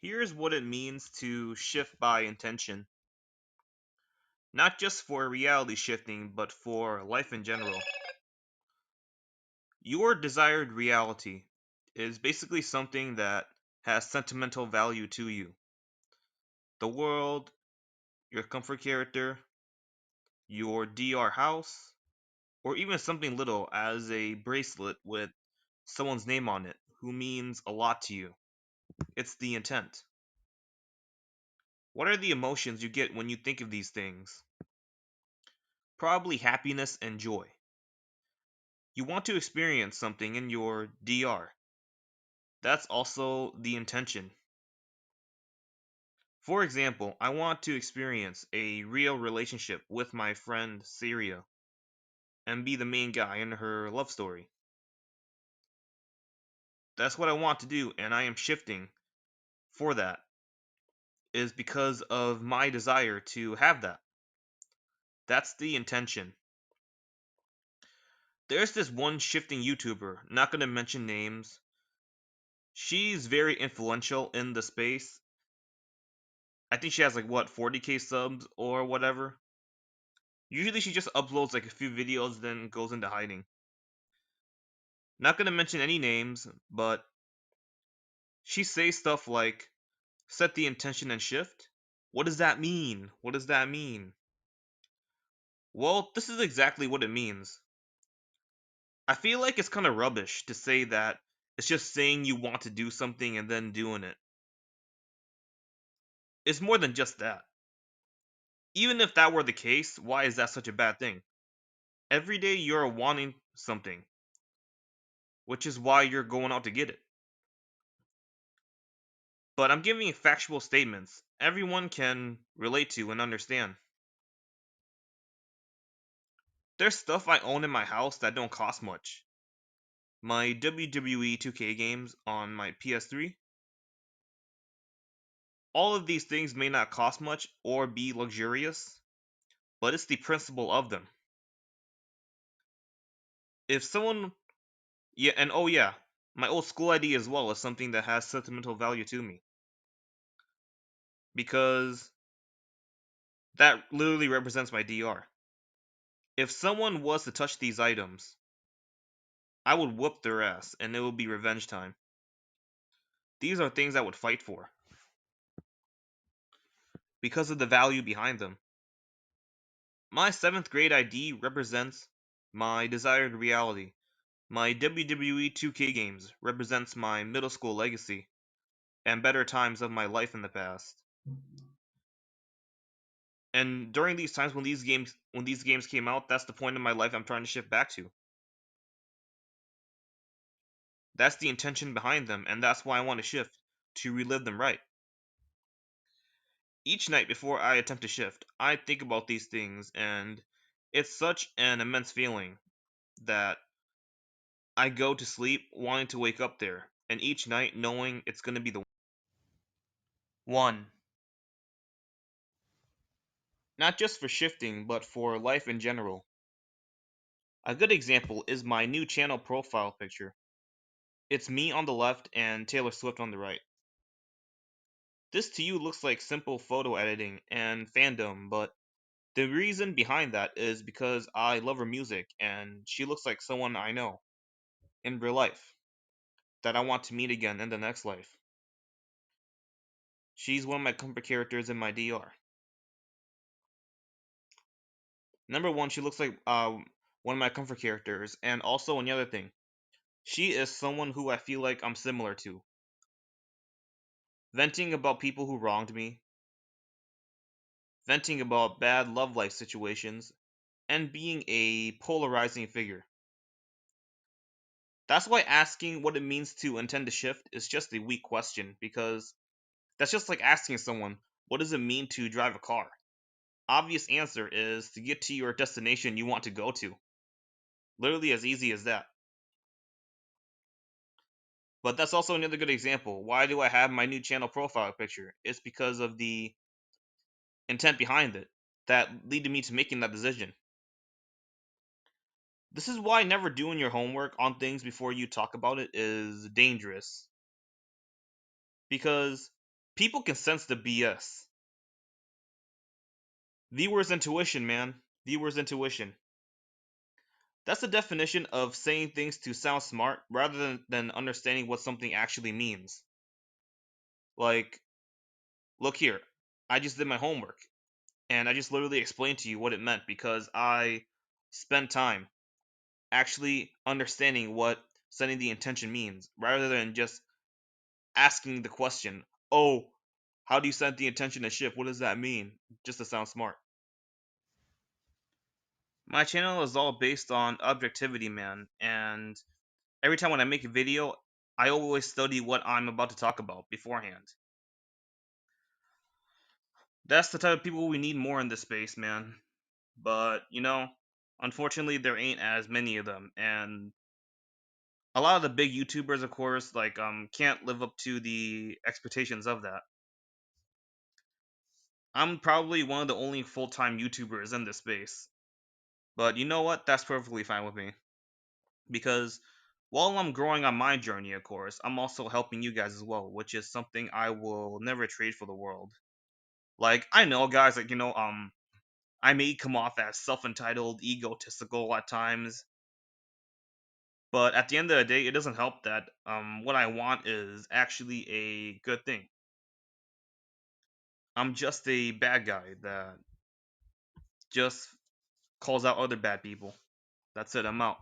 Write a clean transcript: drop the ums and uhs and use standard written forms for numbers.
Here's what it means to shift by intention. Not just for reality shifting, but for life in general. Your desired reality is basically something that has sentimental value to you. The world, your comfort character, your DR house, or even something little as a bracelet with someone's name on it who means a lot to you. It's the intent. What are the emotions you get when you think of these things? Probably happiness and joy. You want to experience something in your DR. That's also the intention. For example, I want to experience a real relationship with my friend Syria and be the main guy in her love story. That's what I want to do, and I am shifting for that, is because of my desire to have that. That's the intention. There's this one shifting YouTuber, not gonna mention names. She's very influential in the space. I think she has like what 40K subs or whatever. Usually she just uploads like a few videos, then goes into hiding. Not gonna mention any names, but she says stuff like, set the intention and shift? What does that mean? What does that mean? Well, this is exactly what it means. I feel like it's kind of rubbish to say that it's just saying you want to do something and then doing it. It's more than just that. Even if that were the case, why is that such a bad thing? Every day you're wanting something, which is why you're going out to get it. But I'm giving factual statements everyone can relate to and understand. There's stuff I own in my house that don't cost much. My WWE 2K games on my PS3. All of these things may not cost much or be luxurious, but it's the principle of them. If someone, yeah, and oh yeah, my old school ID as well is something that has sentimental value to me because that literally represents my DR. If someone was to touch these items, I would whoop their ass and it would be revenge time. These are things I would fight for because of the value behind them. My 7th grade ID represents my desired reality. My WWE 2K games represents my middle school legacy and better times of my life in the past. And during these times when these games came out, that's the point in my life I'm trying to shift back to. That's the intention behind them, and that's why I want to shift to relive them right. Each night before I attempt to shift, I think about these things, and it's such an immense feeling that I go to sleep wanting to wake up there, and each night knowing it's going to be the one. Not just for shifting, but for life in general. A good example is my new channel profile picture. It's me on the left and Taylor Swift on the right. This to you looks like simple photo editing and fandom, but the reason behind that is because I love her music and she looks like someone I know in real life that I want to meet again in the next life. She's one of my comfort characters in my DR. Number one, she looks like one of my comfort characters, and also another thing, she is someone who I feel like I'm similar to. Venting about people who wronged me, venting about bad love life situations, and being a polarizing figure. That's why asking what it means to intend to shift is just a weak question, because that's just like asking someone, what does it mean to drive a car? Obvious answer is to get to your destination you want to go to. Literally as easy as that. But that's also another good example. Why do I have my new channel profile picture? It's because of the intent behind it that leaded me to making that decision. This is why never doing your homework on things before you talk about it is dangerous. Because People can sense the BS. Viewer's intuition, man. Viewer's intuition. That's the definition of saying things to sound smart rather than understanding what something actually means. Like, look here, I just did my homework and I just literally explained to you what it meant because I spent time actually understanding what setting the intention means rather than just asking the question, oh, how do you set the intention to shift? What does that mean? Just to sound smart. My channel is all based on objectivity, man, and every time when I make a video, I always study what I'm about to talk about beforehand. That's the type of people we need more in this space, man. But, unfortunately, there ain't as many of them, and a lot of the big YouTubers, of course, like can't live up to the expectations of that. I'm probably one of the only full-time YouTubers in this space. But you know what? That's perfectly fine with me. Because while I'm growing on my journey, of course, I'm also helping you guys as well, which is something I will never trade for the world. Like, I know, guys, like, I may come off as self-entitled, egotistical at times, but at the end of the day, it doesn't help that what I want is actually a good thing. I'm just a bad guy that just calls out other bad people. That's it, I'm out.